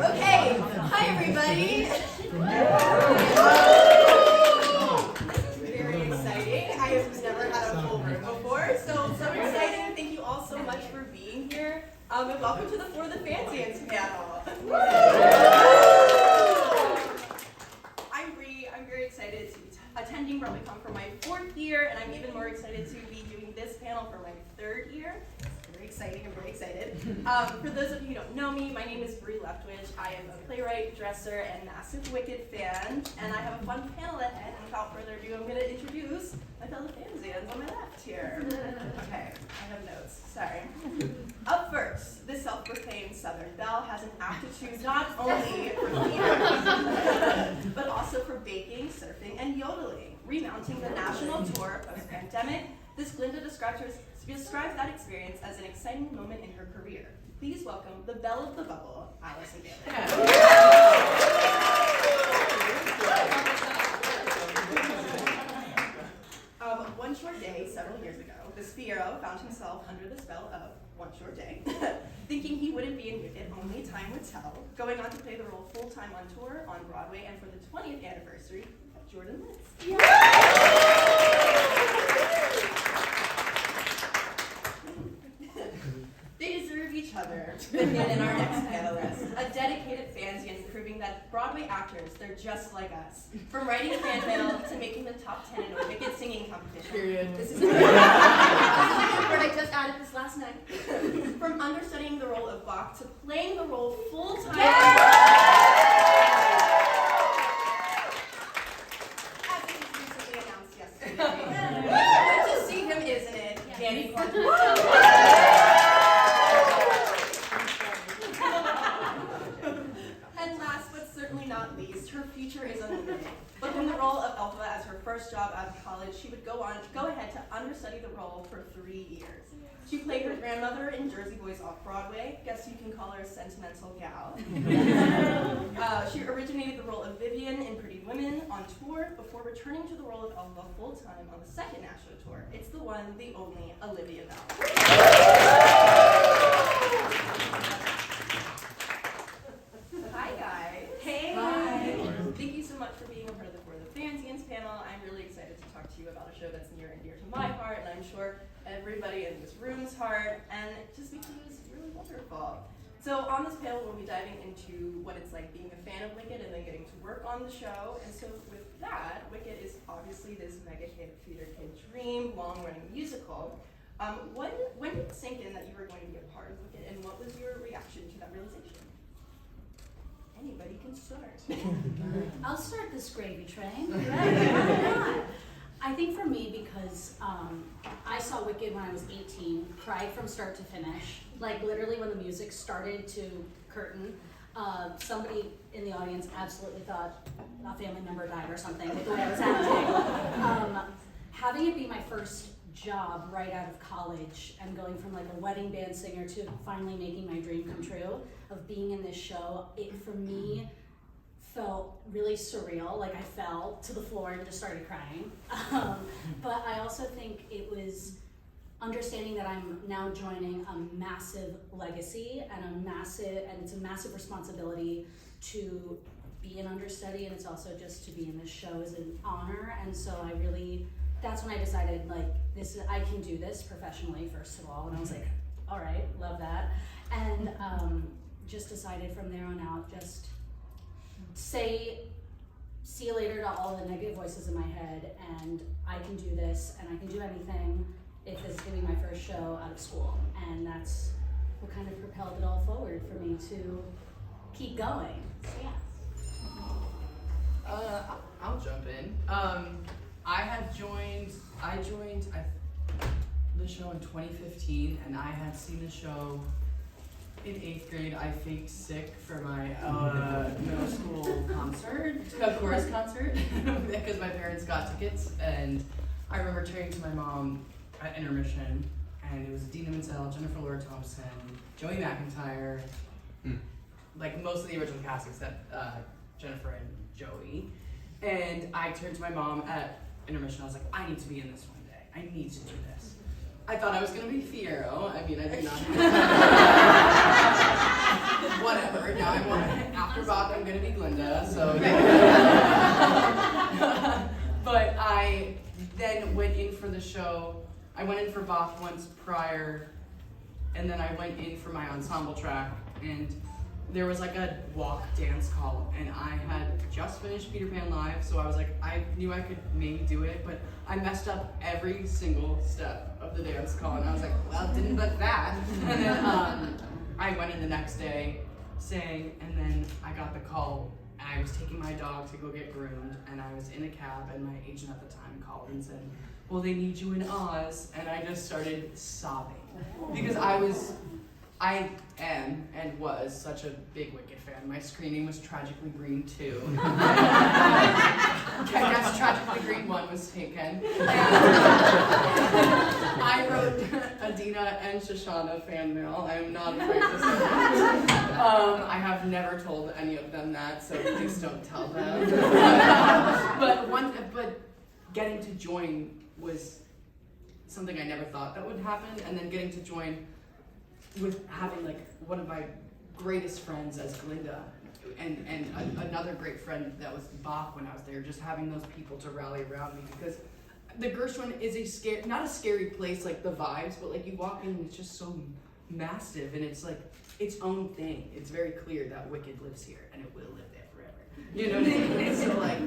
Okay, hi everybody. This is very exciting. I have never had a full room before, so exciting. Thank you all so much for being here. And welcome to the For the Fanzians panel. I'm very excited to be attending BroadwayCon for my 4th year, and I'm even more excited to be doing this panel for my 3rd year. I'm very excited. For those of you who don't know me, my name is Brie Leftwich. I am a playwright, dresser, and massive Wicked fan, and I have a fun panel ahead. And without further ado, I'm going to introduce my fellow Fanzians on my left here. Okay, I have notes. Sorry. Up first, this self-proclaimed Southern Belle has an aptitude not only for theater, but also for baking, surfing, and yodeling. Remounting the national tour post-pandemic, this Glinda describes that experience as an exciting moment in her career. Please welcome the belle of the bubble, Allison Bailey. One short day, several years ago, this Figaro found himself under the spell of One Short Day, thinking he wouldn't be in Wicked, only time would tell, going on to play the role full-time on tour on Broadway and for the 20th anniversary of Jordan Litz. They deserve each other. Wicked and our next panelist, a dedicated Fanzian proving that Broadway actors, they're just like us. From writing a fan mail to making the top 10 in a Wicked singing competition. Period. This is I just added this last night. From understudying the role of Bach to playing the role full-time. As it was recently announced yesterday. Good to see him, isn't it? Danny And last but certainly not least, her future is unlimited. But in the role of Elva as her first job out of college, she would go ahead to understudy the role for 3 years. She played her grandmother in Jersey Boys off-Broadway. Guess you can call her a sentimental gal. She originated the role of Vivian in Pretty Women on tour before returning to the role of Elva full-time on the 2nd national tour. It's the one, the only, Olivia Valli. Hi guys. Hey. Hi. Thank you so much for being a part of the For the Fanzians panel. I'm really excited to talk to you about a show that's near and dear to my heart, and I'm sure everybody in this room's heart, and just because it's really wonderful. So on this panel, we'll be diving into what it's like being a fan of Wicked and then getting to work on the show. And so with that, Wicked is obviously this mega hit theater kid dream, long-running musical. When did it sink in that you were going to be a part of Wicked, and what was your reaction to that realization? Anybody can start. I'll start this gravy train. Why not? I think for me, because I saw Wicked when I was 18, cried from start to finish. Like literally when the music started to curtain, somebody in the audience absolutely thought a family member died or something with the way I was acting. Having it be my first job right out of college and going from like a wedding band singer to finally making my dream come true of being in this show, it for me felt really surreal. Like I fell to the floor and just started crying. But I also think it was understanding that I'm now joining a massive legacy and it's a massive responsibility to be an understudy, and it's also just to be in this show is an honor. And so that's when I decided like I can do this professionally first of all, and I was like, all right, love that. And just decided from there on out, just see you later to all the negative voices in my head, and I can do this, and I can do anything if this is gonna be my first show out of school. And that's what kind of propelled it all forward for me to keep going. So yeah. I'll jump in. I joined the show in 2015, and I had seen the show in 8th grade. I faked sick for my middle school chorus concert, because my parents got tickets, and I remember turning to my mom at intermission, and it was Dina Menzel, Jennifer Laura Thompson, Joey McIntyre, like most of the original cast except Jennifer and Joey. And I turned to my mom at intermission. I was like, I need to be in this one day. I need to do this. I thought I was gonna be Fiyero. I mean, I did not. Whatever. Now I'm after Bach. I'm gonna be Glinda. So. But I then went in for the show. I went in for Bach once prior, and then I went in for my ensemble track, and there was like a walk dance call, and I had just finished Peter Pan Live, so I was like, I knew I could maybe do it, but I messed up every single step of the dance call, and I was like, well, didn't book that. And then I went in the next day, sang, and then I got the call. I was taking my dog to go get groomed, and I was in a cab, and my agent at the time called and said, well, they need you in Oz, and I just started sobbing, because I am and was such a big Wicked fan. My screening was Tragically Green 2. I guess Tragically Green 1 was taken. And I wrote Adina and Shoshana fan mail. I am not afraid to say that. I have never told any of them that, so please don't tell them. But getting to join was something I never thought that would happen, and then getting to join with having like one of my greatest friends as Glinda, and another great friend that was Bach when I was there, just having those people to rally around me, because the Gershwin is not a scary place like the vibes, but like you walk in and it's just so massive, and it's like its own thing. It's very clear that Wicked lives here and it will live there forever. You know what I mean? And so like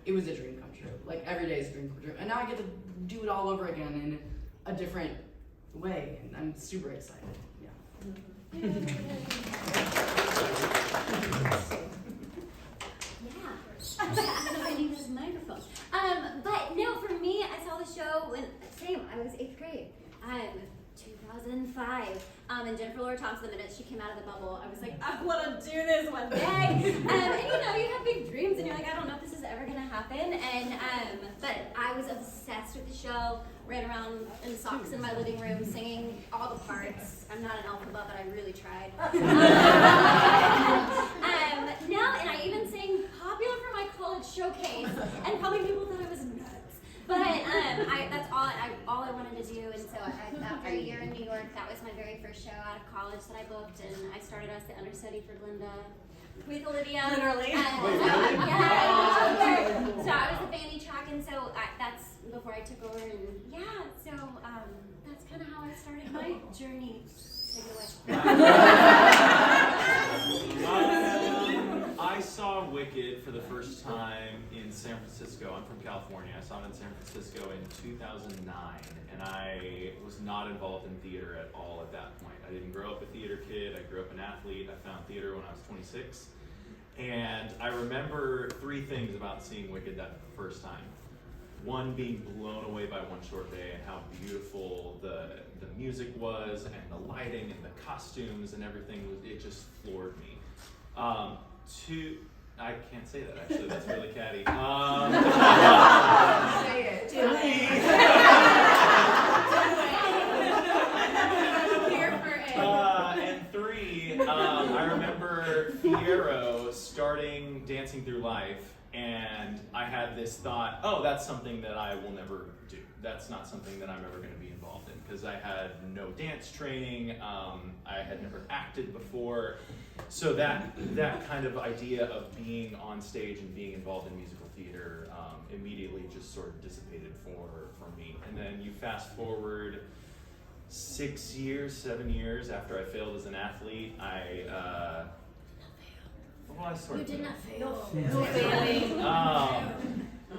it was a dream come true. Like every day is a dream come true, and now I get to do it all over again in a different way, and I'm super excited. Yeah. I need this microphone. But no, for me, I saw the show when I was 8th grade. 2005. And Jennifer Lora Thompson, the minute she came out of the bubble, I was like, I want to do this one day. And you have big dreams, and you're like, I don't know if this is ever going to happen. And but I was obsessed with the show. Ran around in socks in my living room, singing all the parts. I'm not an alphabet, but I really tried. No, and I even sang Popular for my college showcase, and probably people thought I was nuts. But that's all I wanted to do, and so after a year in New York, that was my very first show out of college that I booked, and I started as the understudy for Glinda with Olivia. Literally. So I was the Fanny track, and so that's before I took over, and so that's kind of how I started my journey. Take it away. I saw Wicked for the first time in San Francisco. I'm from California. I saw it in San Francisco in 2009, and I was not involved in theater at all at that point. I didn't grow up a theater kid. I grew up an athlete. I found theater when I was 26. And I remember 3 things about seeing Wicked that first time. One, being blown away by One Short Day and how beautiful the music was, and the lighting and the costumes and everything. It just floored me. 2, I can't say that actually, that's really catty. Say it. Do it. Here for it. And 3, I remember Fiyero starting Dancing Through Life, and I had this thought, oh, that's something that I will never do. That's not something that I'm ever going to be involved in, because I had no dance training, I had never acted before. So that kind of idea of being on stage and being involved in musical theater immediately just sort of dissipated for me. And then you fast forward 7 years after I failed as an athlete, I sort You of did not fail.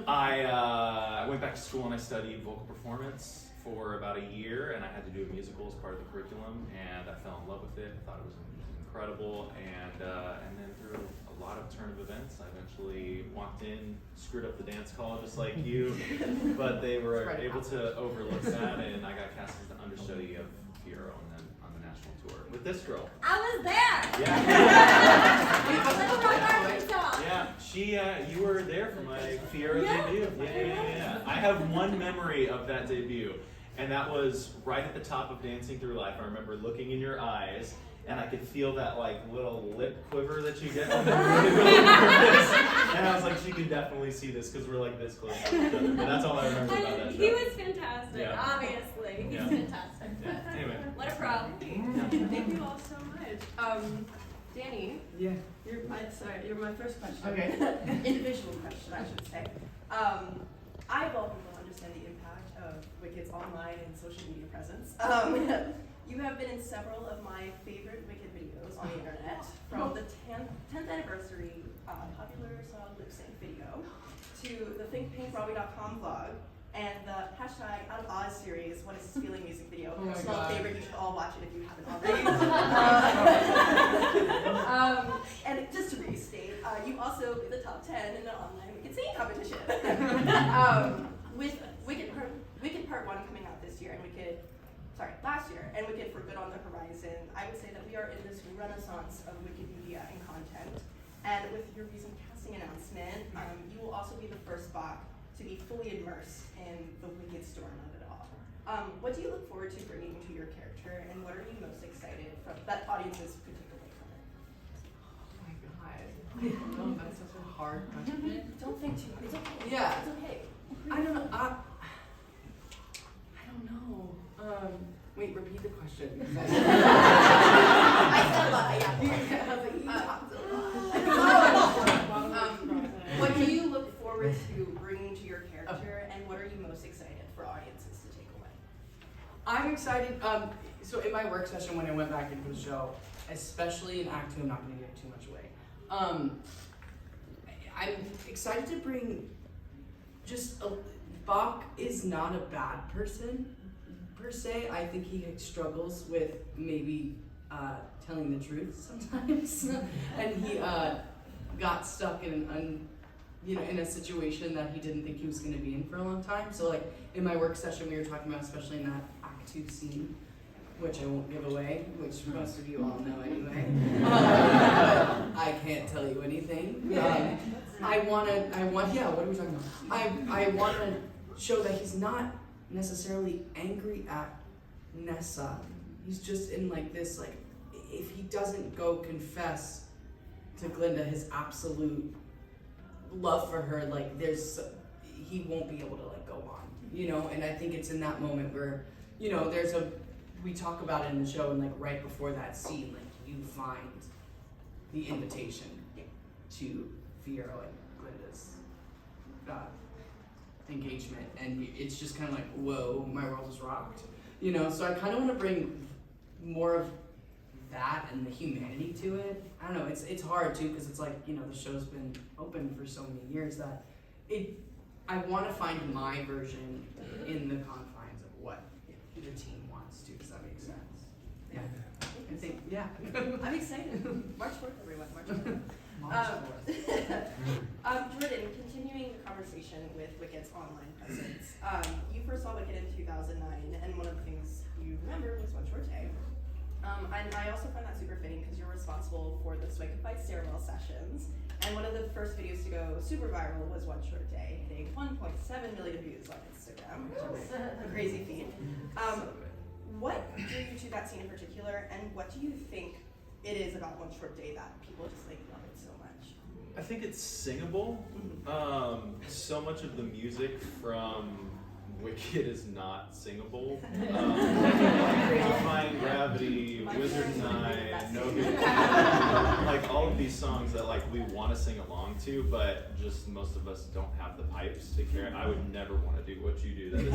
I went back to school and I studied vocal performance for about a year, and I had to do a musical as part of the curriculum, and I fell in love with it. I thought it was incredible, and then through a lot of turn of events, I eventually walked in, screwed up the dance call just like you, but they were able to overlook that, and I got cast as the understudy of Fiyero, and then on the national tour with this girl. I was there. Yeah, you were there for my Fiyero debut. Yeah. I have one memory of that debut, and that was right at the top of Dancing Through Life. I remember looking in your eyes, and I could feel that like little lip quiver that you get when they're really nervous. And I was like, she can definitely see this because we're like this close to each other. But that's all I remember about that show. He was fantastic, Yeah. obviously. He's Yeah. fantastic. Yeah. Anyway. What a pro. Thank you all so much. Danny, Yeah. you're my first question. Okay. Individual question, I should say. I, of all people, understand the impact of Wicked's online and social media presence. You have been in several of my favorite Wicked videos on the internet, from the 10th anniversary popular song lip sync video to the thinkpinkbroadway.com vlog and the hashtag Out of Oz series, What Is This Feeling music video. Oh my Personal God. favorite, you should all watch it if you haven't already. And just to restate, you also made the top 10 in the online Wicked singing competition. With Wicked Part 1 coming out this year and last year, and Wicked for Good on the horizon, I would say that we are in this renaissance of Wicked media and content. And with your recent casting announcement, you will also be the first Bach to be fully immersed in the Wicked storyline of it all. What do you look forward to bringing to your character, and what are you most excited from that audiences could take away from it? Oh my god. I don't know, that's such a hard question. Don't think too hard. It's okay. Yeah. It's okay. I don't know. I don't know. Wait, repeat the question. I said a lot. Yeah. I was like, you talked a lot. What do you look forward to bringing to your character, and what are you most excited for audiences to take away? I'm excited. So in my work session when I went back into the show, especially in Act 2, I'm not going to give too much away. I'm excited to bring Bach is not a bad person per se. I think he struggles with maybe telling the truth sometimes, and he got stuck in in a situation that he didn't think he was going to be in for a long time. So like in my work session, we were talking about, especially in that Act 2 scene, which I won't give away, which most of you all know anyway. But I can't tell you anything. What are we talking about? I want to show that he's not necessarily angry at Nessa. He's just in like this, like, if he doesn't go confess to Glinda his absolute love for her, like he won't be able to like go on, and I think it's in that moment where, we talk about it in the show, and like right before that scene, like you find the invitation to Fiyero and Glinda's engagement, and it's just kind of like, whoa, my world is rocked, so I kind of want to bring more of that and the humanity to it. I don't know, it's hard too, because it's like, the show's been open for so many years that I want to find my version in the confines of what the team wants to. Does that make sense? Yeah. I think, yeah. I'm excited. March 4th, everyone. March 4th. March 4th. Jordan, continuing the conversation with Wicked's online presence. You first saw Wicked in 2009, and one of the things you remember was One Short Day. And I also find that super fitting because you're responsible for the Sway Could Fight stairwell sessions. And one of the first videos to go super viral was One Short Day, hitting 1.7 million views on Instagram, which is a crazy feat. What drew you to that scene in particular, and what do you think it is about One Short Day that people just like love it so much? I think it's singable. So much of the music from Wicked is not singable. Defying Gravity, Wizard and I, No Good, like all of these songs that like we want to sing along to, but just most of us don't have the pipes to carry. I would never want to do what you do. That is.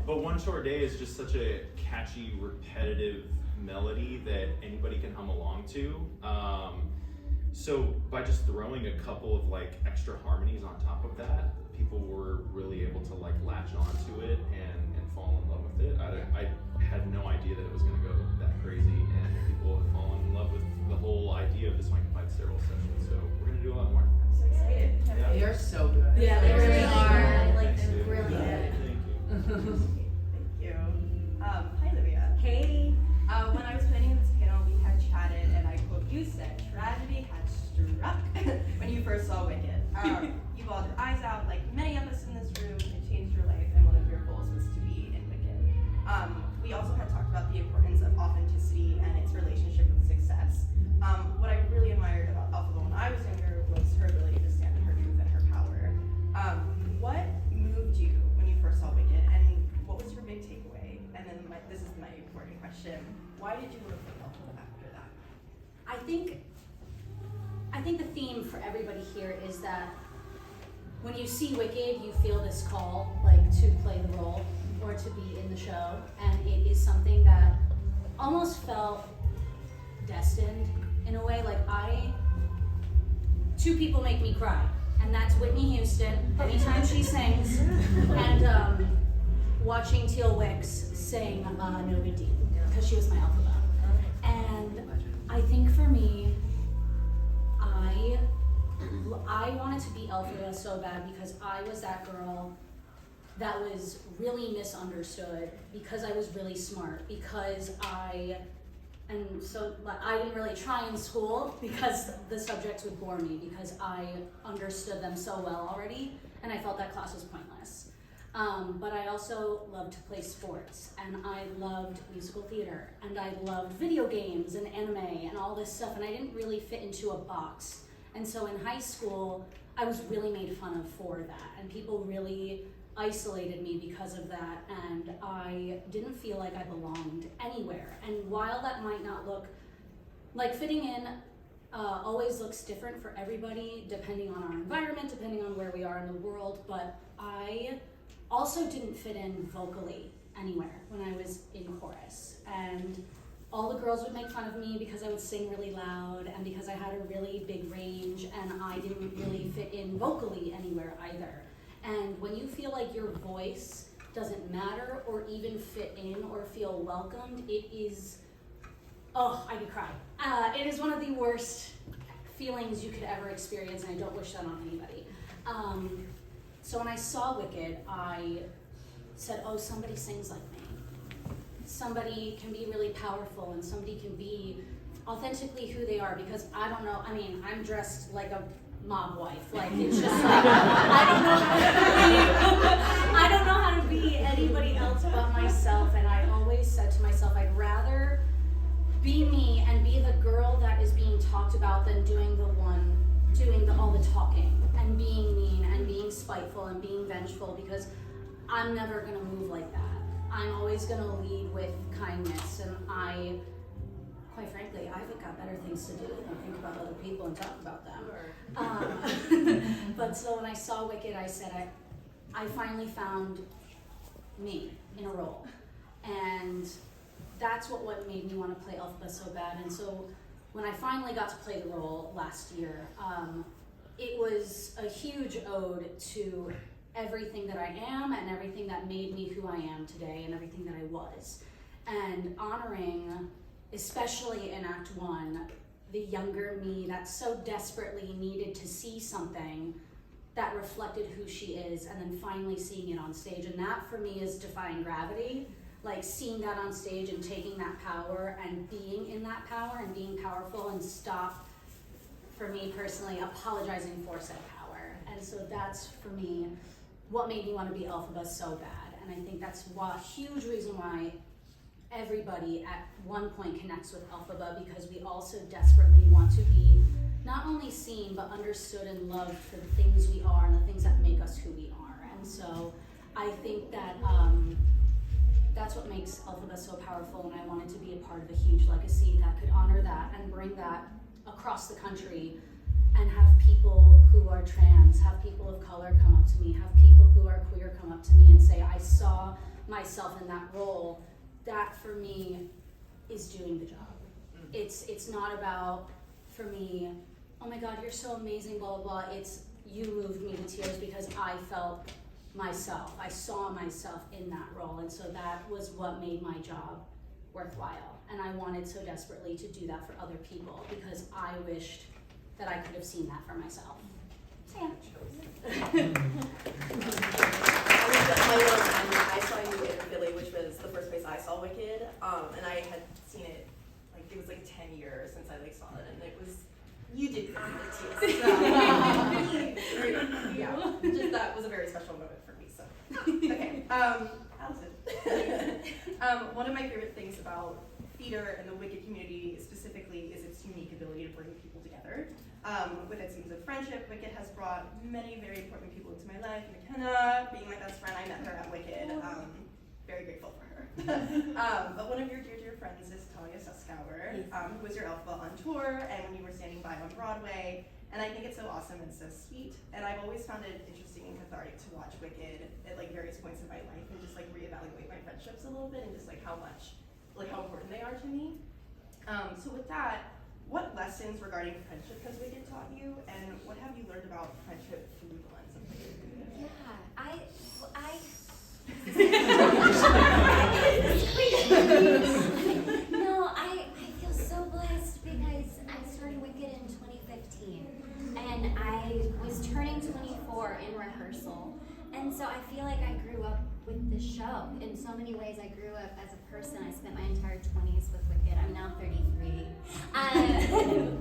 But One Short Day is just such a catchy, repetitive melody that anybody can hum along to. So by just throwing a couple of like extra harmonies on top of that, people were really able to like latch onto it and fall in love with it. I had no idea that it was going to go that crazy, and people have fallen in love with the whole idea of this Sway Could Fight stairwell session. So we're going to do a lot more. I'm so excited. Yeah. They are so good. Yeah, they really are. Like, Thanks, they're Sue. really good. Thank you. Thank you. Hi, Olivia. Hey. When I was planning this panel, we had chatted, and I quote, you said, tragedy had struck when you first saw Wicked. You bawled your eyes out like many of us in this room. It changed your life, and one of your goals was to be in Wicked. We also had talked about the importance of authenticity and its relationship with success. What I really admired about Alpha when I was in think the theme for everybody here is that when you see Wicked, you feel this call, like, to play the role or to be in the show, and it is something that almost felt destined in a way. Like, two people make me cry, and that's Whitney Houston anytime she sings, and watching Teal Wicks sing No Good Deed, because she was my alphabet. And I think for me, I wanted to be Elphaba so bad because I was that girl that was really misunderstood because I was really smart, because so I didn't really try in school because the subjects would bore me because I understood them so well already, and I felt that class was pointless. But I also loved to play sports, and I loved musical theater, and I loved video games and anime and all this stuff, and I didn't really fit into a box. And so in high school, I was really made fun of for that, and people really isolated me because of that, and I didn't feel like I belonged anywhere. And while that might not look like fitting in, always looks different for everybody depending on our environment, depending on where we are in the world, but I also didn't fit in vocally anywhere when I was in chorus. And all the girls would make fun of me because I would sing really loud and because I had a really big range, and I didn't really fit in vocally anywhere either. And when you feel like your voice doesn't matter or even fit in or feel welcomed, it is, I could cry. It is one of the worst feelings you could ever experience, and I don't wish that on anybody. So when I saw Wicked, I said, oh, somebody sings like me. Somebody can be really powerful, and somebody can be authentically who they are, because I don't know, I mean, I'm dressed like a mob wife. Like, it's just like, I don't know how to be anybody else but myself, and I always said to myself, I'd rather be me and be the girl that is being talked about than doing all the talking and being mean and being spiteful and being vengeful, because I'm never gonna move like that. I'm always gonna lead with kindness, and quite frankly, I've got better things to do than think about other people and talk about them. But so when I saw Wicked, I said, I finally found me in a role. And that's what made me want to play Elphaba so bad. And so when I finally got to play the role last year, it was a huge ode to everything that I am and everything that made me who I am today and everything that I was. And honoring, especially in Act 1, the younger me that so desperately needed to see something that reflected who she is, and then finally seeing it on stage. And that for me is defying gravity, like seeing that on stage and taking that power and being in that power and being powerful, and stop, for me personally, apologizing for said power. And so that's, for me, what made me want to be Elphaba so bad. And I think that's a huge reason why everybody at one point connects with Elphaba, because we also desperately want to be not only seen but understood and loved for the things we are and the things that make us who we are. And so I think that that's what makes Elphaba so powerful, and I wanted to be a part of a huge legacy that could honor that and bring that across the country, and have people who are trans, have people of color come up to me, have people who are queer come up to me and say, I saw myself in that role. That for me is doing the job. It's not about, for me, oh my God, you're so amazing, blah, blah, blah. It's, you moved me to tears because I felt myself. I saw myself in that role. And so that was what made my job worthwhile. And I wanted so desperately to do that for other people, because I wished that I could have seen that for myself. So yeah. I saw you in Philly, which was the first place I saw Wicked, and I had seen it, like, it was like 10 years since I saw it, and it was, you did it too. So, yeah, just that was a very special moment for me, so. Okay, Allison. One of my favorite things about theater and the Wicked community specifically is its unique ability to bring people together. With its themes of friendship, Wicked has brought many very important people into my life. McKenna, being my best friend, I met her at Wicked. Very grateful for her. But one of your dear friends is Talia Suskauer, who was your alpha on tour and when you were standing by on Broadway. And I think it's so awesome and so sweet. And I've always found it interesting and cathartic to watch Wicked at like various points in my life and just like reevaluate my friendships a little bit and just like how important they are to me. So with that, what lessons regarding friendship has Wicked taught you, and what have you learned about friendship through the lens of Wicked? I feel so blessed because I started Wicked in 2015 and I was turning 24 in rehearsal, and so I feel like I grew up with the show in so many ways. I grew up as a person. I spent my entire 20s with Wicked. I'm now 33.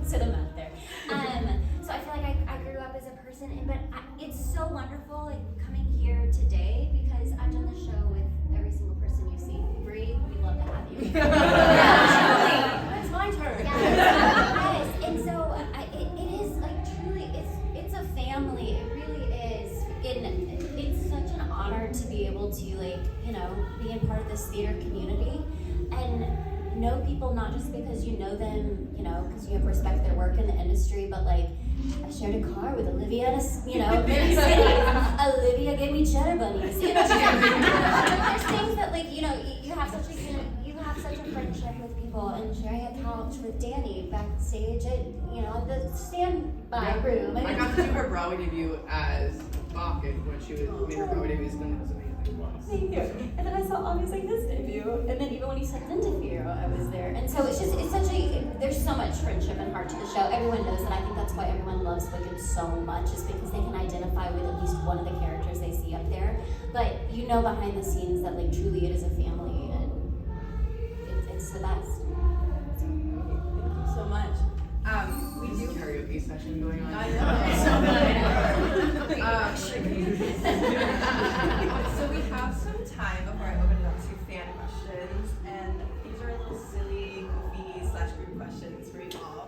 So the math there. So I feel like I grew up as a person, it's so wonderful like coming here today because I've done the show with every single person you see. Bree, we love to have you. Yeah, It's my turn. yes, and so it is like truly, it's a family. It really is. It's such an honor to be able to be a part of this theater community and know people not just because you know them, because you have respect for their work in the industry, but like I shared a car with Olivia in many cities. Olivia gave me cheddar bunnies. There's things that you have such a friendship with people, and sharing a couch with Danny backstage at the standby room. I got to do her Broadway debut as Bach when she made her Broadway debut, and it was amazing. Thank you. And then I saw obviously his debut, and then even when he stepped into Figaro, I was there. And so there's so much friendship and heart to the show. Everyone knows that. I think that's why everyone loves Wicked so much, is because they can identify with at least one of the characters they see up there. But behind the scenes that truly it is a family, and it's the best. Thank you so much. We do Karaoke session going on. I know. So we have some time before I open it up to fan questions, and these are a little silly, goofy / group questions for you all.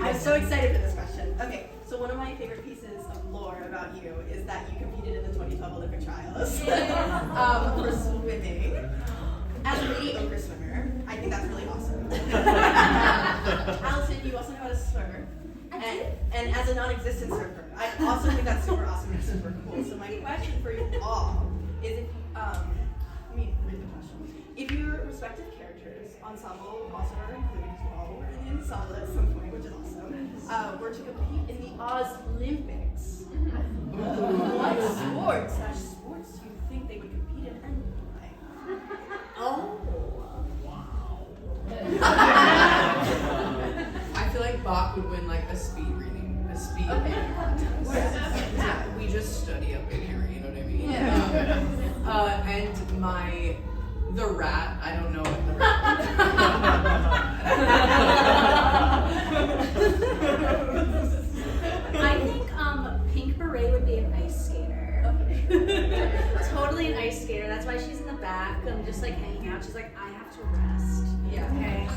I'm so excited for this question. Okay, so one of my favorite pieces of lore about you is that you competed in the 2012 Olympic trials for swimming. As a lady ochre swimmer, I think that's really awesome. Allison, you also know how to surf. And as a non-existent surfer, I also think that's super awesome and super cool. So my question for you all is let me read the question. If your respective characters, ensemble also are included, because you all were in the ensemble at some point, which is awesome, were to compete in the Oz Olympics, what sports do you think they would compete in and why? Oh. I feel like Bach would win a speed reading contest. Yeah, we just study up in here, you know what I mean? Yeah. And the rat, I don't know what the rat I think Pink Beret would be an ice skater. Totally an ice skater. That's why she's in the back. I'm just hanging out. She's like, I have to rest. Yeah. Okay.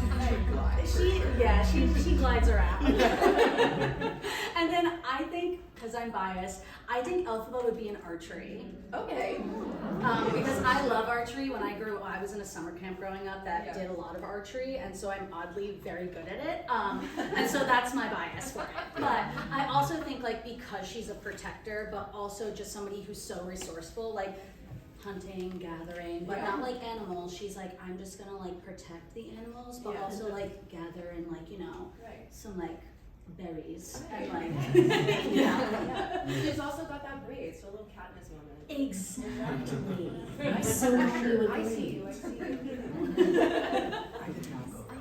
She glides around. And then I think, because I'm biased, I think Elphaba would be in archery. Okay. Because I love archery. When I was in a summer camp growing up that did a lot of archery, and so I'm oddly very good at it. And so that's my bias for it. But I also think because she's a protector, but also just somebody who's so resourceful, hunting, gathering, but not animals. She's I'm just gonna protect the animals, but also gather and some berries and She's also got that braid, so a little Katniss moment. Exactly. I'm so happy you I agree. see you. Oh,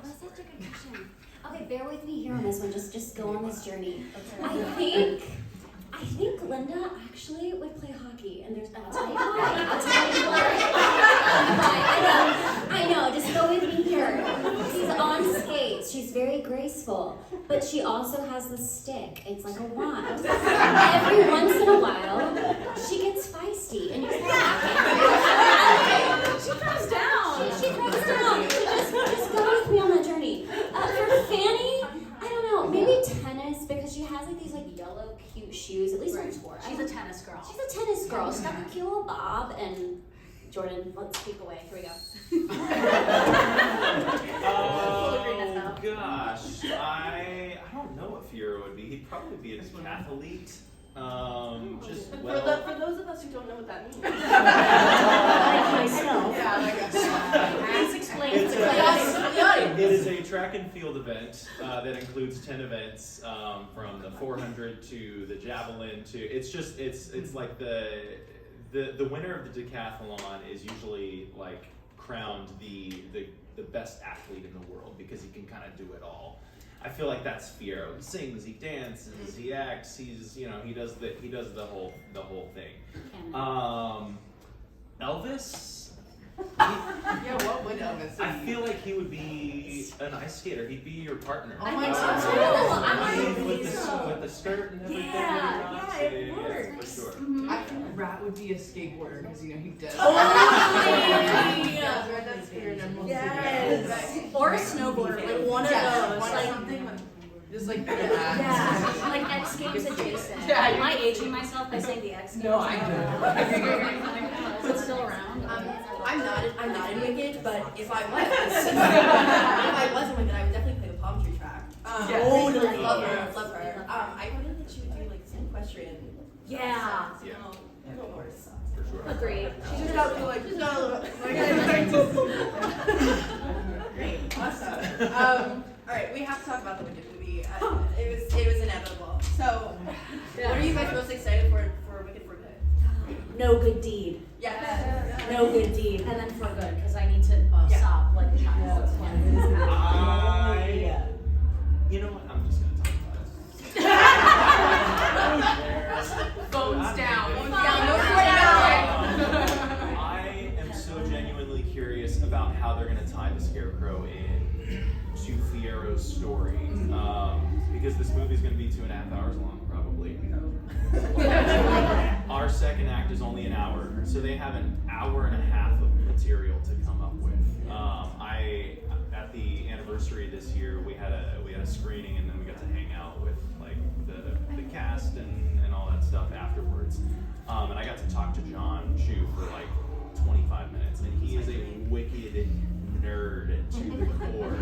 that's such a good question. Okay, bear with me here on this one. Just go on this journey. Okay. I think Linda actually would play hockey, and I'll tell you why. I know, just go with me here. She's on skates, she's very graceful, but she also has the stick. It's like a wand. Every once in a while, she gets feisty, and you're She throws down. She throws down. Just go with me on that journey. For Fanny, I don't know, maybe tennis, because she has these yellow cute shoes, at least on tour. She's a tennis girl. She's a tennis girl. She's got a cute little bob, and Jordan, let's speak away. Here we go. Oh gosh, I don't know what Fiero would be. He'd probably be a decathlete. Just For those of us who don't know what that means. Myself. Yeah, like Please explain It's to the audience. It is a track and field event that includes 10 events, from the 400 to the javelin to it's like the winner of the decathlon is usually like crowned the best athlete in the world because he can kind of do it all. I feel like that's Fiero. He sings, he dances, he acts. He does the whole thing. Elvis. Yeah, what would Elvis be? I feel like he would be an ice skater. He'd be your partner. Oh my I God. think so too. With the skirt and everything. Yeah, it for works. sure. I think Rat would be a skateboarder because he does. Oh, Yeah, Rat does skater and everyone's yes. Or a snowboarder, like one of those. Like, something like just like yeah, like X Games adjacent. Yeah, Am I aging myself by saying the X Games? No, I don't. Is it still around? I'm not in Wicked, but if I was, in Wicked, I would definitely play the palm tree track. Yes. Totally. Love her. I really think she would do like some equestrian. Yeah. Yeah. No horse. For sure. Agreed. She's not a little. Great. Awesome. All right, we have to talk about the Wicked movie. It was inevitable. So, what are you guys most excited for Wicked for Good? No good deed. Yeah. No good deed. And then for good, because I need to stop like a child. You know what? I'm just gonna talk about it. Phones down. I am so genuinely curious about how they're gonna tie the Scarecrow in to Fiero's story, because this movie is gonna be 2.5 hours long, probably. Our second act is only an hour, so they have an hour and a half of material to come up with. At the anniversary this year, we had a screening, and then we got to hang out with like the cast and all that stuff afterwards. And I got to talk to John Chu for like 25 minutes, and he is a wicked nerd to the core.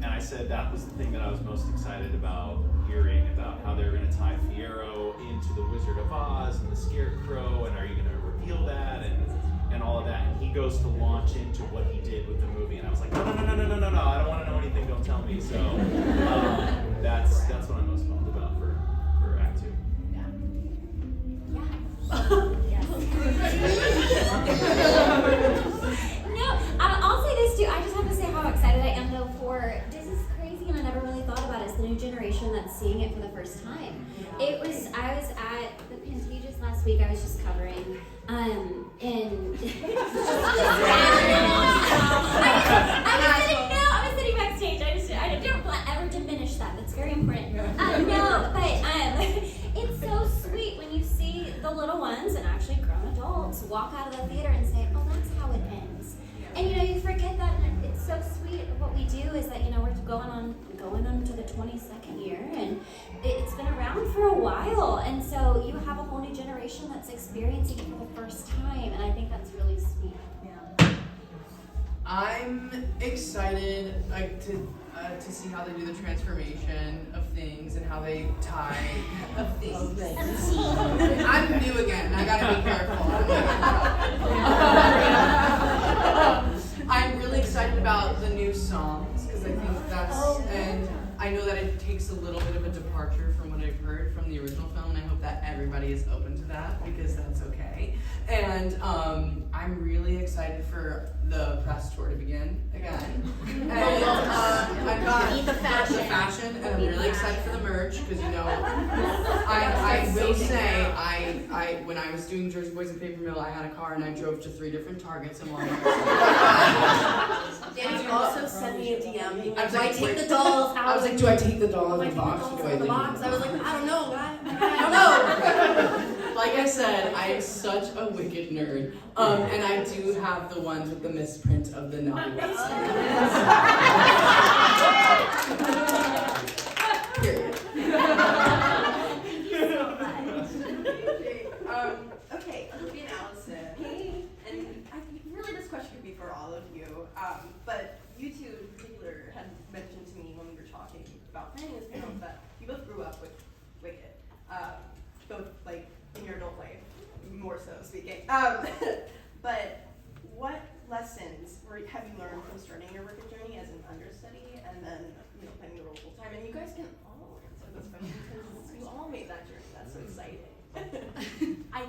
And I said that was the thing that I was most excited about hearing about how they're going to tie Fiero into the Wizard of Oz and the Scarecrow, and are you going to reveal that and all of that. And he goes to launch into what he did with the movie, and I was like, no, I don't want to know anything. Don't tell me. So that's what I'm most pumped about for Act 2. No, I'll say this too. I just have to say how excited I am though for this is crazy and I never really thought about it. It's the new generation that's seeing it for the first time. I was at the Pantages last week. I was just covering and I was sitting backstage. I don't ever diminish that. That's very important. It's so sweet when you see the little ones and actually grown adults walk out of the theater and say, "Oh, that's how it ends." And you forget that, and it's so sweet. What we do is that we're going on to the 22nd year, and it's been around for a while, and so you have a whole new generation that's experiencing it for the first time, and I think that's really sweet. I'm excited to see how they do the transformation of things and how they tie of things. I'm new again, and I gotta be careful. I'm really excited about the new songs because I think and I know that it takes a little bit of a departure from what I've heard from the original film, and I hope that everybody is open to that because that's okay. And I'm really excited for the press tour to begin again. And I've got Need the fashion. and I'm really excited for the merch because I will say I when I was doing Jersey Boys and Paper Mill, I had a car and I drove to 3 different Targets in Walmart. Danny also sent me a DM. Being I like, was do I like, take the dolls out? I was like, do I take the doll Do out I of take the the box? dolls Or do out I of the leave box? it? I was like, I don't know, guy. I don't know. Like I said, I am such a wicked nerd. And I do have the ones with the misprint of the naughty website. Period. Okay, Olivia and Allison. Hey.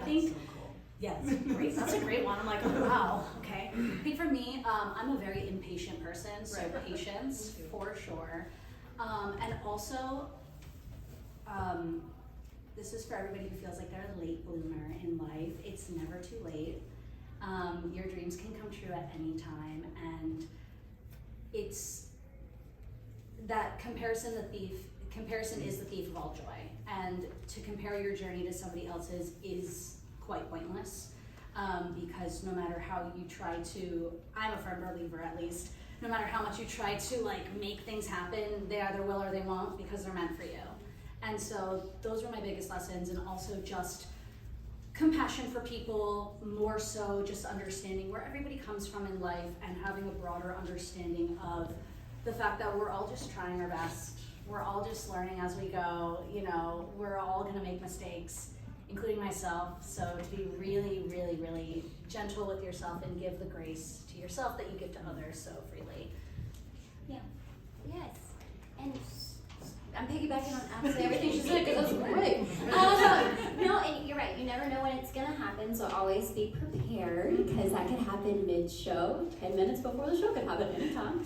think, So cool. yes, great. That's a great one. I'm like, oh, wow, okay. I think for me, I'm a very impatient person, so patience for sure. And also, this is for everybody who feels like they're a late bloomer in life. It's never too late. Your dreams can come true at any time, and it's that comparison is the thief of all joy. And to compare your journey to somebody else's is quite pointless, because no matter how you try to, I'm a firm believer at least, no matter how much you try to like make things happen, they either will or they won't because they're meant for you. And so those were my biggest lessons, and also just compassion for people, more so just understanding where everybody comes from in life and having a broader understanding of the fact that we're all just trying our best. We're all just learning as we go, you know, we're all gonna make mistakes, including myself. So to be really, really, really gentle with yourself and give the grace to yourself that you give to others so freely. Yeah. Yes. And I'm piggybacking on absolutely everything she said because that's great. No, and you're right. You never know when it's going to happen, so always be prepared because that could happen mid-show. 10 minutes before the show could happen anytime.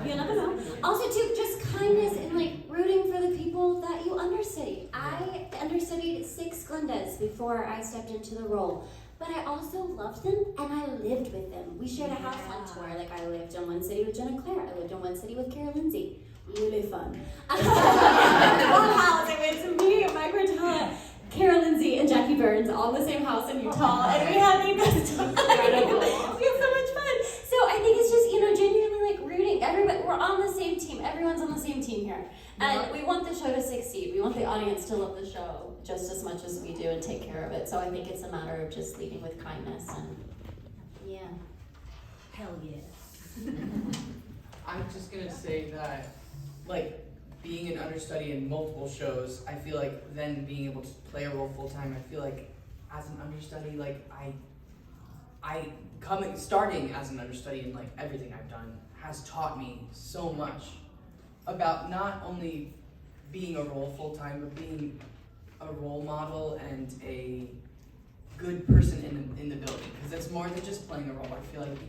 You never know. Also, too, just kindness and like rooting for the people that you understudied. I understudied 6 Glendas before I stepped into the role. But I also loved them and I lived with them. We shared a house on tour. Like I lived in one city with Jenna Claire. I lived in one city with Cara Lindsay. Really fun. One house, it was me, Mike Rotella, Cara Lindsay, and Jackie Burns, all in the same house in Utah, and we had the best time. We had so much fun. So I think it's just, you know, genuinely like rooting. Everybody, we're on the same team. Everyone's on the same team here. And we want the show to succeed. We want the audience to love the show just as much as we do and take care of it. So I think it's a matter of just leading with kindness and, yeah. Hell yeah. I'm just gonna say that, like, being an understudy in multiple shows, I feel like then being able to play a role full time, I feel like as an understudy, like starting as an understudy in like everything I've done has taught me so much about not only being a role full time, but being a role model and a good person in the building. Because it's more than just playing a role. I feel like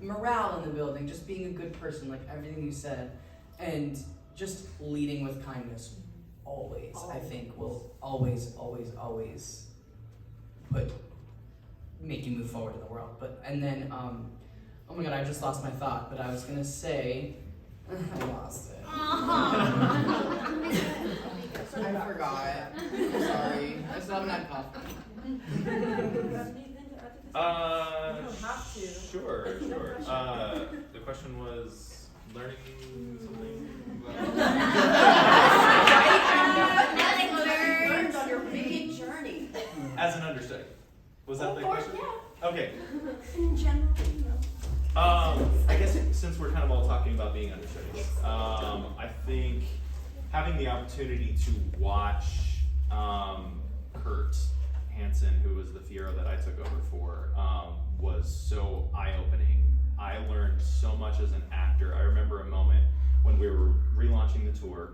morale in the building, just being a good person, like everything you said, and just leading with kindness always, I think will always make you move forward in the world. But and then oh my god, I just lost my thought, but I was gonna say I lost it. I forgot. I'm sorry. I still haven't had coffee. Sure. The question was learning something. Learned on your big journey. As an understudy. Was that the question? Yeah. Okay. In general, you know. I guess since we're kind of all talking about being understudies, I think having the opportunity to watch Kurt Hansen, who was the Fiero that I took over for, was so eye-opening. I learned so much as an actor. I remember a moment when we were relaunching the tour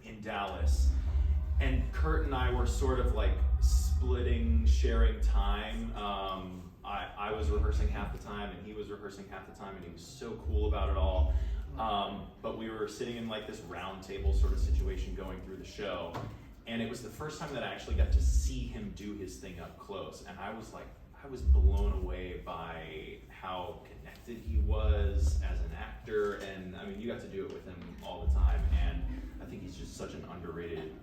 in Dallas, and Kurt and I were sort of like sharing time. I was rehearsing half the time and he was rehearsing half the time, and he was so cool about it all. But we were sitting in like this round table sort of situation going through the show, and it was the first time that I actually got to see him do his thing up close, and I was blown away by how connected he was as an actor. And I mean, you got to do it with him all the time, and I think he's just such an underrated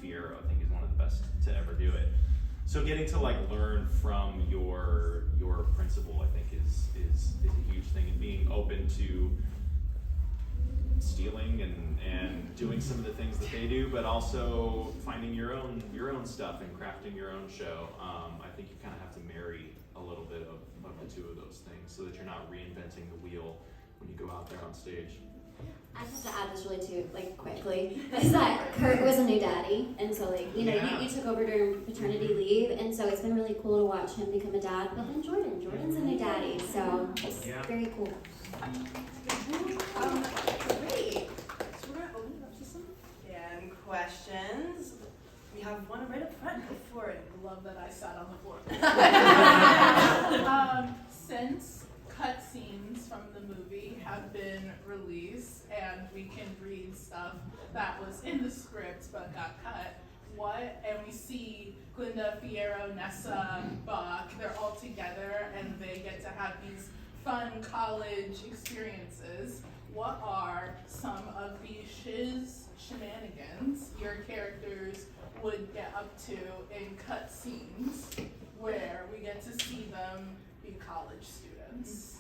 Fiero. I think he's one of the best to ever do it. So getting to like learn from your principal, I think is a huge thing, and being open to stealing and doing some of the things that they do, but also finding your own stuff and crafting your own show. I think you kind of have to marry a little bit of the two of those things so that you're not reinventing the wheel when you go out there on stage. I just have to add this really too, like quickly, is that Kurt was a new daddy, and so like, you know, you took over during paternity leave, and so it's been really cool to watch him become a dad. But then Jordan's a new daddy, so it's very cool. Great. So we're gonna open it up to some fan questions. We have one right up front. Go for it. Love that. release and we can read stuff that was in the script but got cut. And we see Glinda, Fierro, Nessa, Bach, they're all together and they get to have these fun college experiences. What are some of these shenanigans your characters would get up to in cut scenes where we get to see them be college students?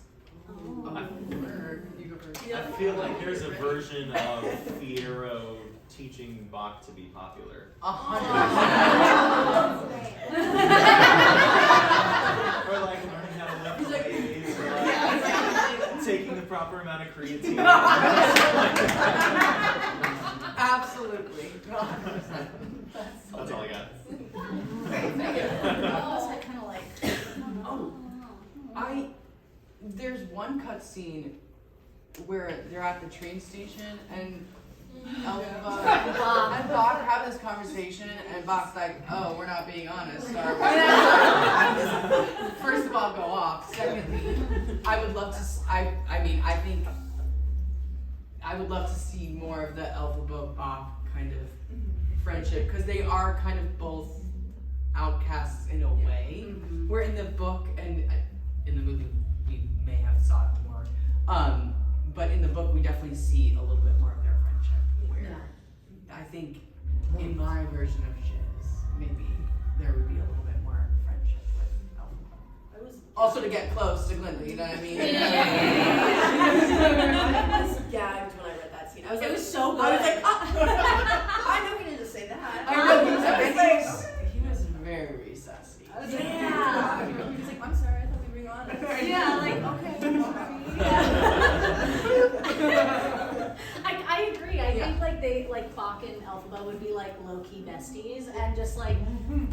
You go first. I feel like there's a version of Fierro teaching Bach to be popular. 100%. Or like learning how to lift weights, or like taking the proper amount of creatine. Absolutely. That's all I got. There's one cut scene where they're at the train station and Elphaba and Bach have this conversation and Bach's like, oh, we're not being honest, are we? First of all, go off. Secondly, I would love to, I think I would love to see more of the Elphaba Bach kind of friendship, because they are kind of both outcasts in a way. Where in the book and in the movie we may have saw it more, but in the book we definitely see a little bit more of their friendship. Where I think in my version of Shiz, maybe there would be a little bit more friendship with Elphaba. Also to get close to Glinda, you know what I mean? I was gagged when I read that scene. I was It like, was so good. I was like, oh. I know he didn't just say that. I know, he was very sassy. I was like, Yeah. he was like, I'm sorry, I thought we were being honest. Yeah, like, okay. I agree. I think like they, like Bach and Elphaba would be like low-key besties and just like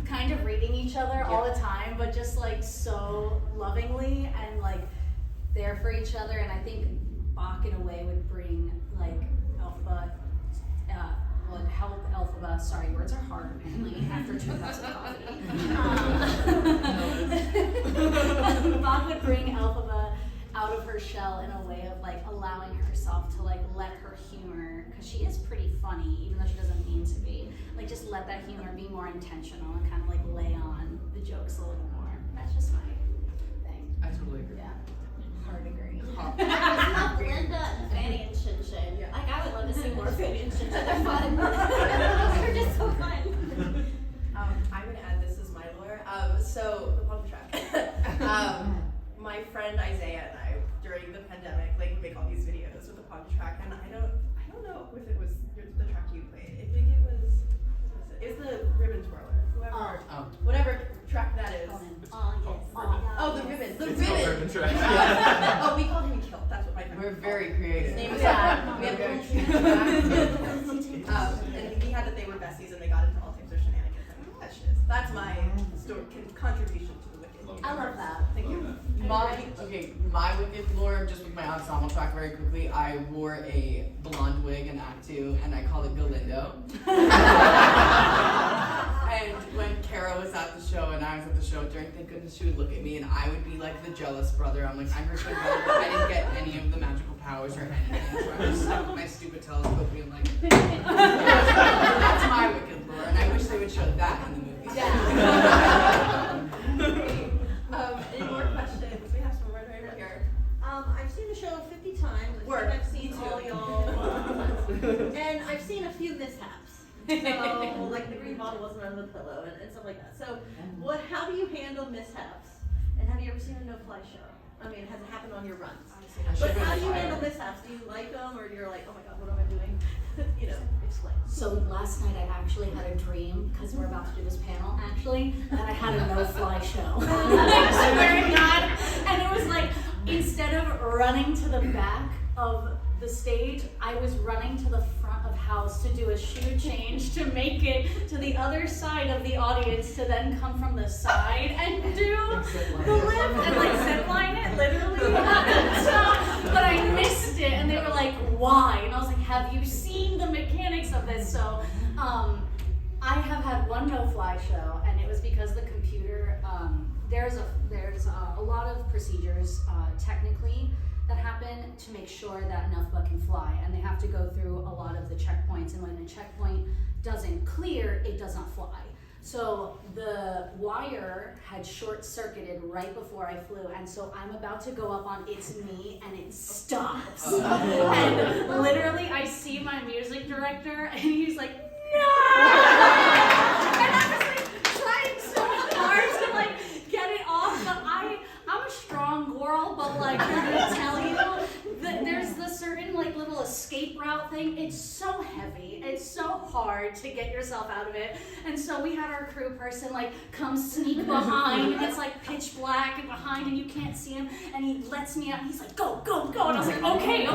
kind of reading each other all the time, but just like so lovingly and like there for each other. And I think Bach in a way would bring like Elphaba, would help Elphaba, sorry, words are hard apparently after 2 cups of coffee. Bach would bring Elphaba out of her shell in a way of like allowing herself to like let her humor, because she is pretty funny even though she doesn't mean to be, like just let that humor be more intentional and kind of like lay on the jokes a little more. That's just my thing. I totally agree. Yeah, hard agree. I love Linda and Fanny and Shin Shin. Like, I would love to see more Fanny and Shin Shin. They're fun. They're just so fun. I'm gonna add this as my lore. So the pump track. My friend Isaiah and I, during the pandemic, like would make all these videos with the pump track, and I don't know if it was the track you played. I think it was the ribbon twirler. Whatever track that is. Oh, yes. Oh, the ribbon. The It's called ribbon. ribbon track. Oh, we called him Kilt. That's what my friend. We're very creative. His name was Yeah. we had and he had that they were besties and they got into all types of shenanigans. And that's just, that's my story, contribution to the Wicked. I love that. Thank you. My Wicked lore, just with my ensemble track very quickly, I wore a blonde wig in Act 2 and I called it Galindo. And when Kara was at the show and I was at the show during, thank goodness she would look at me and I would be like the jealous brother. I'm like, I'm her twin brother, but I didn't get any of the magical powers or anything. So I just stuck with my stupid telescope being like, that's my Wicked lore, and I wish they would show that in the movie. Any more questions? We have some right over here. I've seen the show 50 times. I Word. think I've seen all y'all. And I've seen a few mishaps. So, like the green bottle wasn't on the pillow and stuff like that. So, how do you handle mishaps? And have you ever seen a no-fly show? I mean, has it happened on your runs? But how do you handle mishaps? Do you like them, or you're like, oh my god, what am I doing? Explain. So last night I actually had a dream, because we're about to do this panel actually, that I had a no-fly show. I swear to God. And it was like, instead of running to the back of the stage, I was running to the front of house to do a shoe change to make it to the other side of the audience to then come from the side and do the lift and like zipline it literally at the top. But I missed it and they were like, why? And I was like, have you seen the mechanics of this? So I have had one no-fly show and it was because the computer, there's a lot of procedures technically that happen to make sure that an elphaba can fly, and they have to go through a lot of the checkpoints, and when a checkpoint doesn't clear, it does not fly. So the wire had short-circuited right before I flew, and so I'm about to go up on its knee, and it stops. And literally, I see my music director, and he's like, no! And I was like trying so hard to like get it off, but I'm a strong girl, but like I'm gonna tell you that there's the certain like little escape route thing. It's so heavy. It's so hard to get yourself out of it. And so we had our crew person like come sneak behind, and it's like pitch black and behind, and you can't see him. And he lets me out. And he's like, go, go, go. And I was like, okay.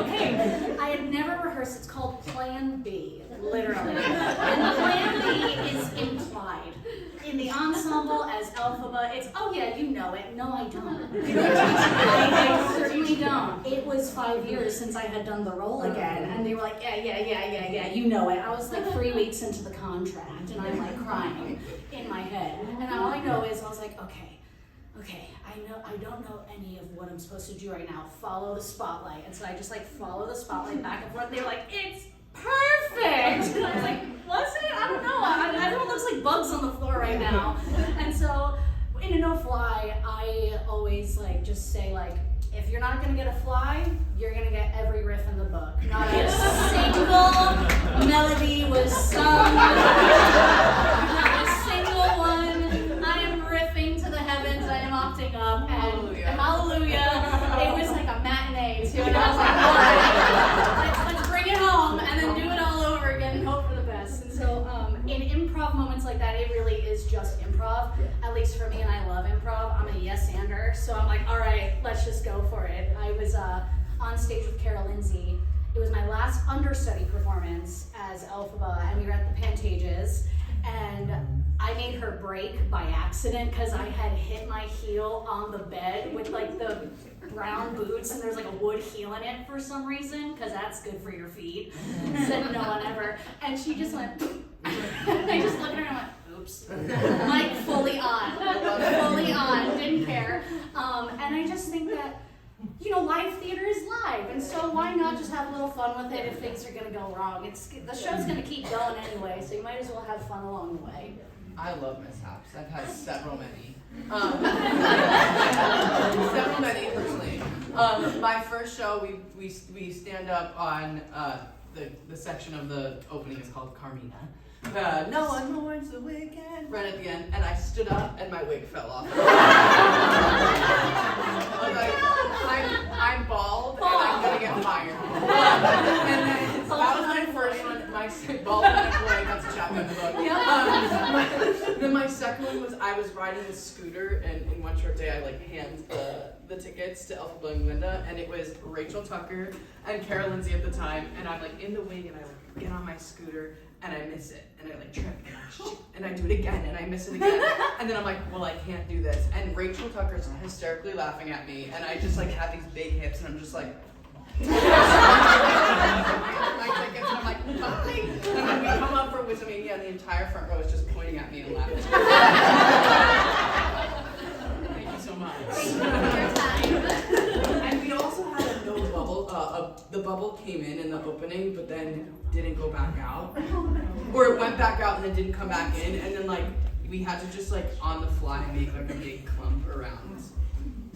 I had never rehearsed. It's called Plan B, literally. And Plan B is implied. In the ensemble as elphaba, it's, oh yeah, you know it. No, I don't. I certainly don't. It was 5 years since I had done the role again, and they were like, yeah, you know it. I was like 3 weeks into the contract, and I'm like crying in my head. And all I know is I was like, okay, I don't know any of what I'm supposed to do right now. Follow the spotlight. And so I just like follow the spotlight back and forth. They were like, it's perfect! And I was like, was it? I don't know. Everyone looks like bugs on the floor right now. And so in a no-fly, I always like just say like, if you're not gonna get a fly, you're gonna get every riff in the book. Not a single melody was sung. Not a single one. I am riffing to the heavens. I am opting up, and hallelujah. It was like a matinee too, and I was like, all right, let's bring it home, and then do it all over again and hope for the best. And so in improv moments like that, it really is just improv, at least for me, and I love improv. I'm a yes-ander, so I'm like, all right, let's just go for it. I was on stage with Carol Lindsay. It was my last understudy performance as elphaba, and we were at the Pantages, and I made her break by accident because I had hit my heel on the bed with like the brown boots, and there's like a wood heel in it for some reason, because that's good for your feet. Said no one ever. And she just went, I just looked at her and went, oops. Like fully on, didn't care. And I just think that, you know, live theater is live, and so why not just have a little fun with it if things are gonna go wrong? The show's gonna keep going anyway, so you might as well have fun along the way. I love mishaps. I've had several many. Several many personally. My first show, we stand up on the section of the opening is called Carmina. No one mourns the weekend. Right at the end, and I stood up and my wig fell off. I was like, I'm bald and I'm gonna get fired. And then that was my first one. My bald and wig. That's a chapter in the book. Then my second one was I was riding a scooter, and in one short day I like hand the tickets to elphaba and Linda, and it was Rachel Tucker and Carol Lindsay at the time, and I'm like in the wing, and I like get on my scooter. And I miss it, and I like trip, and I do it again, and I miss it again, and then I'm like, well, I can't do this. And Rachel Tucker's hysterically laughing at me, and I just like have these big hips, and I'm just like, my tickets, and I'm like, bye. And then we come up for Wisdomania, and the entire front row is just pointing at me and laughing. Thank you so much. And we also had a no bubble. The bubble came in the opening, but then didn't go back out, or it went back out and then didn't come back in, and then like we had to just like on the fly make like a big clump around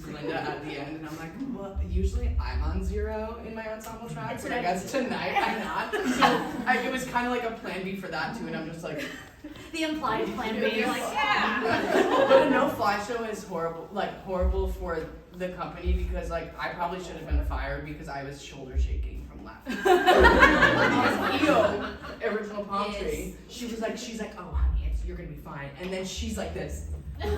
Linda at the end, and I'm like, well, usually I'm on 0 in my ensemble tracks, but I guess tonight I'm not. So it was kind of like a plan B for that too, and I'm just like. The implied plan B, you're like, yeah! But a no-fly show is horrible for the company, because like I probably should have been fired because I was shoulder shaking from laughing. EO, original palm tree, she's like, oh honey, you're gonna be fine. And then she's like this. I'm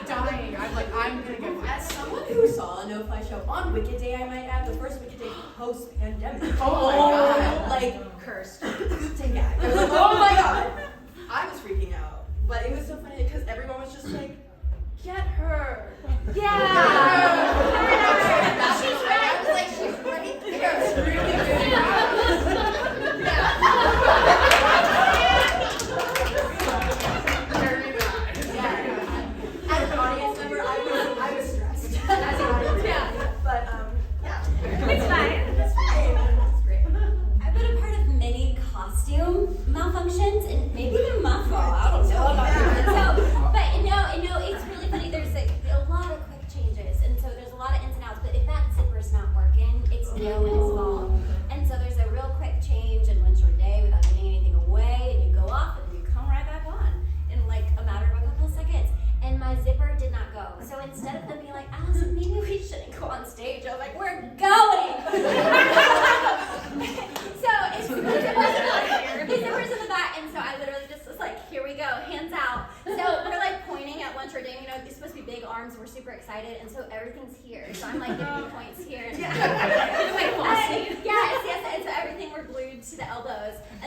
dying. I'm like, I'm gonna get fired. As someone who saw a no-fly show on Wicked Day, I might add, the first Wicked Day post-pandemic. Oh my god. Like, cursed. Pooped and gagged. I was like, oh my god. I was freaking out. But it was so funny because everyone was just like, get her. Yeah. She's right. I was like, she's right there. It's really good. As an audience member, I was stressed. As an audience member.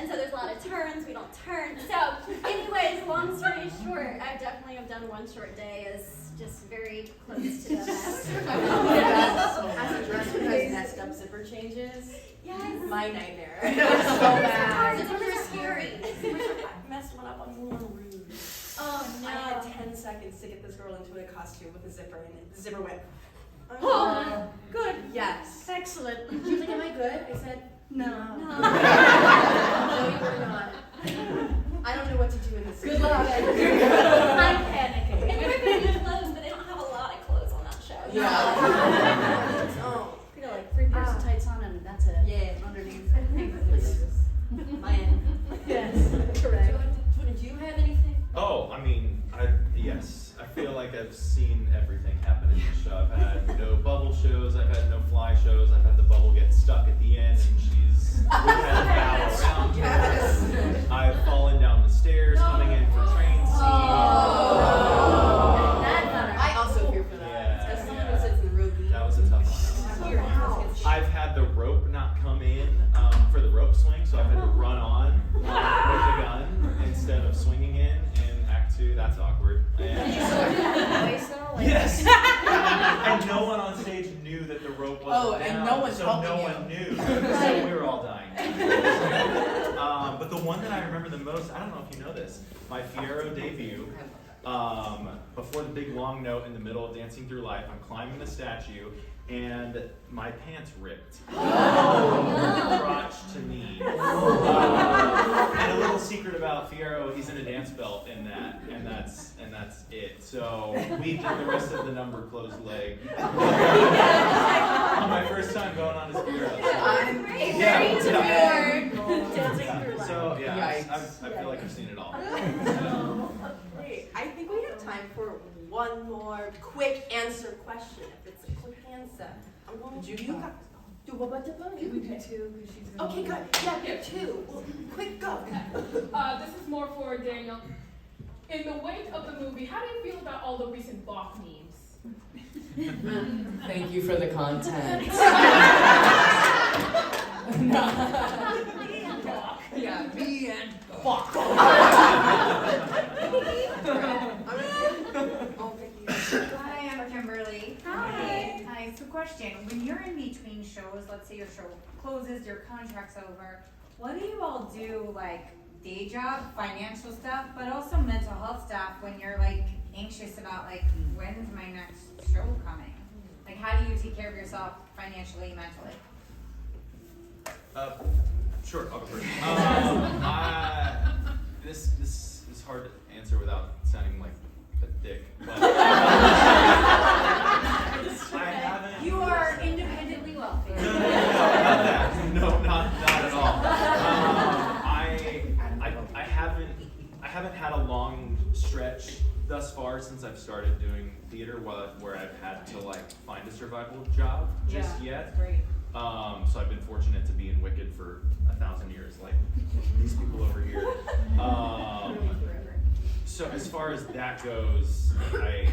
and so there's a lot of turns. We don't turn. So, anyways, long story short, I definitely have done one short day as just very close to the best. As a dresser who has messed up zipper changes, Yes. my nightmare. So bad. Zippers Zippers are are scary. I messed one up on Moulin Rouge. Oh no. I had 10 seconds to get this girl into a costume with a zipper, and the zipper went. Oh, Good. Yes. Excellent. She was like, "Am I good?" I said, "No." No. No, you were not. I don't know what to do in this Good situation. luck. I'm panicking. And we're baby clothes, but they don't have a lot of clothes on that show. Yeah. Oh. You got like 3 pairs of tights on and that's it. Yeah. Underneath. Miami. Yes, correct. Do you have anything? Oh, I mean, yes. I feel like I've seen everything happen in this show. I've had no bubble shows, I've had no fly shows, I've had the bubble get stuck at the end and we've had to bow around her. I've fallen down the stairs coming in for train scenes. I also fear for that. Yeah, As someone who sits in the road, That was a tough one. your house. I've had the rope not come in for the rope swing, so I've had to run on with the gun instead of swinging in Act 2. That's awkward. Yes! And no one on stage knew that the rope wasn't and down, no one's so helping no you. one knew. So we were all dying. But the one that I remember the most, I don't know if you know this, my Fiero debut, before the big long note in the middle of Dancing Through Life, I'm climbing the statue, and my pants ripped. Crotch to knee. And a little secret about Fiero, he's in a dance belt in that, and that's it. So we did the rest of the number closed leg. On my first time going on as Fiero. So I feel like I've seen it all. Great. I think we have time for one more quick answer question. If it's a quick answer, I'm going to do what? We do 2 because she's gonna Okay, good. Yeah, 2. Well, quick, go. This is more for Daniel. In the wake of the movie, how do you feel about all the recent Bach memes? Thank you for the content. Yeah, me and Hi, I'm Kimberly. Hi. Hi. So question, when you're in between shows, let's say your show closes, your contract's over, what do you all do, like day job, financial stuff, but also mental health stuff when you're like anxious about like, when's my next show coming? Like how do you take care of yourself financially, mentally? Sure, I'll go first. This is hard to answer without sounding like a dick, but I haven't. You are independently wealthy. No, not at all. I haven't had a long stretch thus far since I've started doing theater where I've had to like find a survival job just yet. Great. So I've been fortunate to be in Wicked for 1,000 years, like these people over here. So as far as that goes, I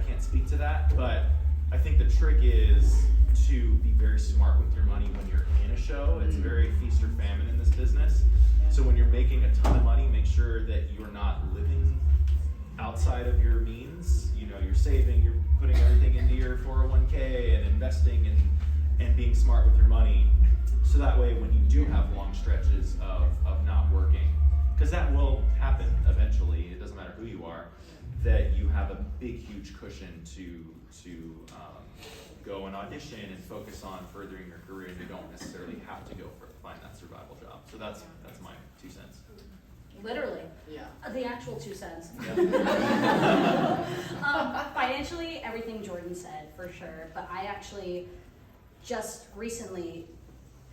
can't speak to that, but I think the trick is to be very smart with your money when you're in a show. It's very feast or famine in this business. So when you're making a ton of money, make sure that you're not living outside of your means. You know, you're saving, you're putting everything into your 401k and investing and being smart with your money. So that way when you do have long stretches of not working, because that will happen eventually, it doesn't matter who you are, that you have a big, huge cushion to go and audition and focus on furthering your career, and you don't necessarily have to go find that survival job. So that's my 2 cents. Literally. Yeah. The actual 2 cents. Financially, everything Jordan said, for sure. But I actually just recently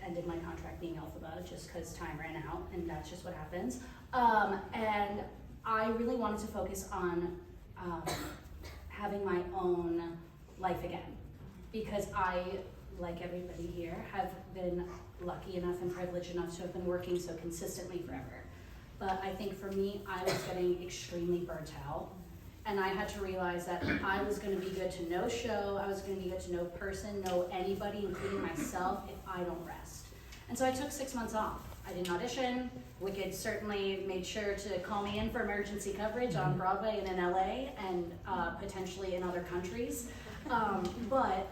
ended my contract being Alphaba just because time ran out, and that's just what happens. And I really wanted to focus on having my own life again, because I, like everybody here, have been lucky enough and privileged enough to have been working so consistently forever. But I think for me, I was getting extremely burnt out, and I had to realize that I was going to be good to no show, I was going to be good to no person, no anybody, including myself, if I don't rest. And so I took 6 months off. I didn't audition. Wicked certainly made sure to call me in for emergency coverage on Broadway and in LA and potentially in other countries. But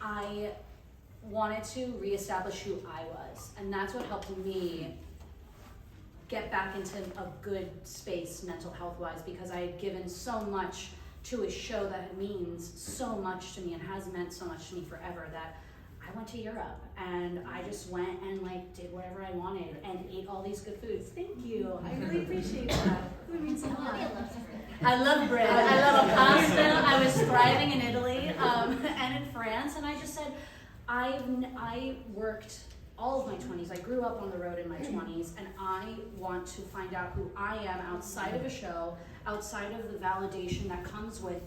I wanted to reestablish who I was, and that's what helped me get back into a good space mental health wise, because I had given so much to a show that means so much to me and has meant so much to me forever, that I went to Europe and I just went and like did whatever I wanted and ate all these good foods. Thank you. I really appreciate that. It means a lot. I love bread. I love pasta. I was thriving in Italy and in France, and I just said, I worked all of my 20s. I grew up on the road in my 20s, and I want to find out who I am outside of a show, outside of the validation that comes with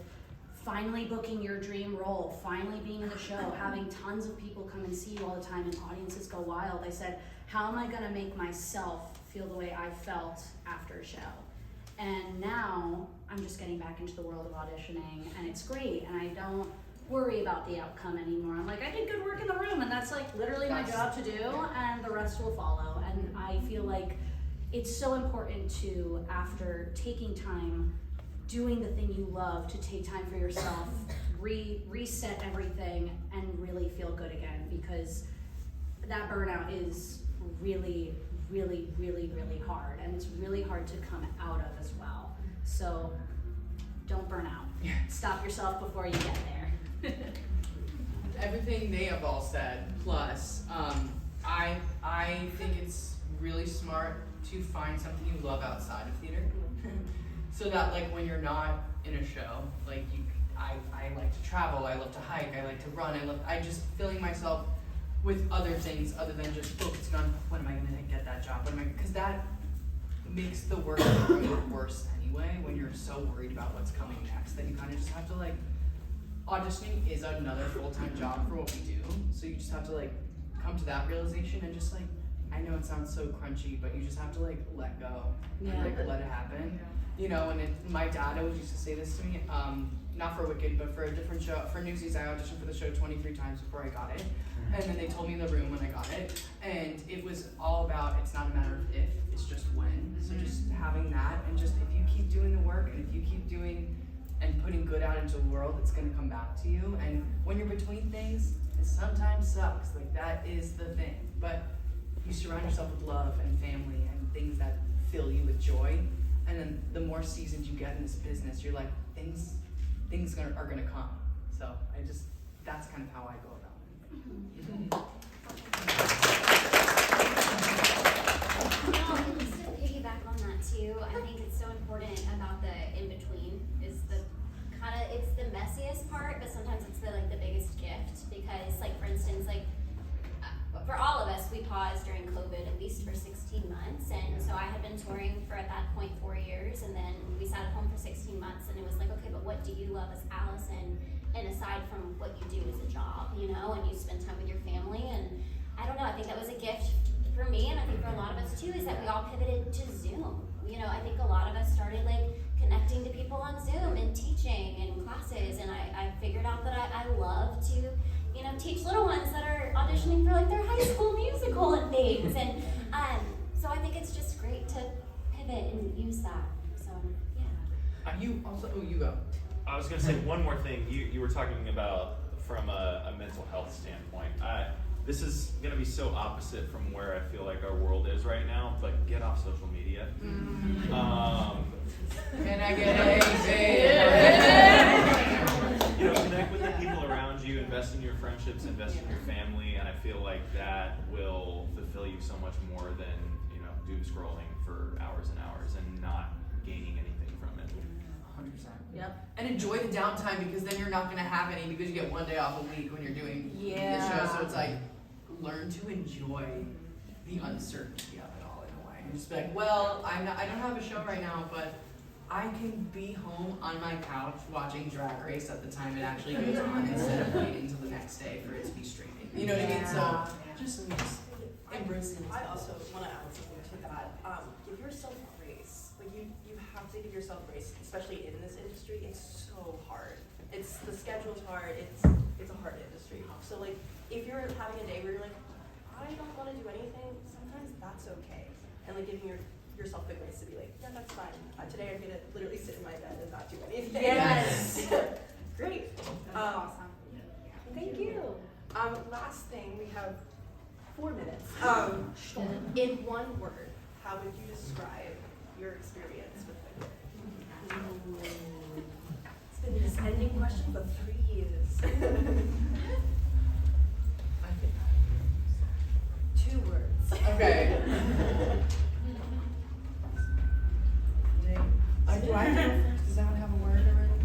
finally booking your dream role, finally being in the show, having tons of people come and see you all the time and audiences go wild. I said, how am I gonna make myself feel the way I felt after a show? And now I'm just getting back into the world of auditioning, and it's great, and I don't worry about the outcome anymore. I'm like, I did good work in the room, and that's like literally my job to do, and the rest will follow. And I feel like it's so important to, after taking time, doing the thing you love, to take time for yourself, reset everything, and really feel good again, because that burnout is really, really, really, really hard, and it's really hard to come out of as well. So don't burn out. Stop yourself before you get there. Everything they have all said, plus, I think it's really smart to find something you love outside of theater. So that like when you're not in a show, like I like to travel, I love to hike, I like to run, I just filling myself with other things other than just focusing on when am I gonna get that job, because that makes the work worse anyway, when you're so worried about what's coming next, that you kind of just have to like, auditioning is another full-time job for what we do, so you just have to like come to that realization and just like, I know it sounds so crunchy, but you just have to like let go and like let it happen. You know, and my dad always used to say this to me, not for Wicked, but for a different show. For Newsies, I auditioned for the show 23 times before I got it. And then they told me in the room when I got it. And it was all about, it's not a matter of if, it's just when. So just having that, and just if you keep doing the work, and if you keep doing and putting good out into the world, it's gonna come back to you. And when you're between things, it sometimes sucks. Like, that is the thing. But you surround yourself with love and family and things that fill you with joy. And then the more seasoned you get in this business, you're like, things are gonna come. So that's kind of how I go about it. No, just to piggyback on that too, I think it's so important about the in-between, is it's the messiest part, but sometimes it's the biggest gift, because like for instance, for all of us, we paused during COVID at least for 16 months, and so I had been touring for at that point 4 years, and then we sat at home for 16 months, and it was like, okay, but what do you love as Allison, and aside from what you do as a job, you know, and you spend time with your family, and I don't know, I think that was a gift for me, and I think for a lot of us too, is that we all pivoted to Zoom. You know, I think a lot of us started connecting to people on Zoom and teaching in classes, and I figured out that I love to, you know, teach little ones that are auditioning for their high school musical and things, and so I think it's just great to pivot and use that. So yeah. You also, you go. I was going to say one more thing. You were talking about from a mental health standpoint. This is going to be so opposite from where I feel like our world is right now, but get off social media. Can I get you know, connect with the people around you, invest in your friendships, invest in your family, and I feel like that will fulfill you so much more than, you know, doom scrolling for hours and hours and not gaining anything from it. 100%. Yep. And enjoy the downtime, because then you're not going to have any, because you get 1 day off a week when you're doing the show. So it's like, learn to enjoy the uncertainty of it all in a way. And just be like, well, I don't have a show right now, but I can be home on my couch watching Drag Race at the time it actually goes on, instead of waiting until the next day for it to be streaming. You know what I mean? So just embrace it. I also want to add something to that. Give yourself grace. Like you have to give yourself grace, especially in this industry. It's so hard. The schedule's hard. It's a hard industry. So like, if you're having a day where you're like, I don't want to do anything 4 minutes. In one word, how would you describe your experience with Wicked? It's been this ending question for 3 years. 2 words. Okay. Do I go first? Does anyone have a word already?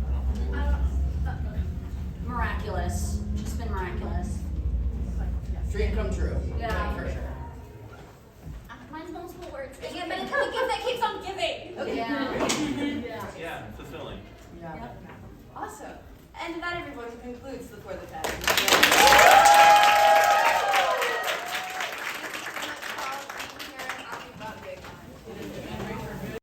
Miraculous. Just been miraculous. Dream come true. Yeah. For sure. Mine's multiple words. But it's the gift that keeps on giving. Okay. Yeah. Yeah, fulfilling. Yeah. Awesome. And that, everyone, concludes the For the Tag.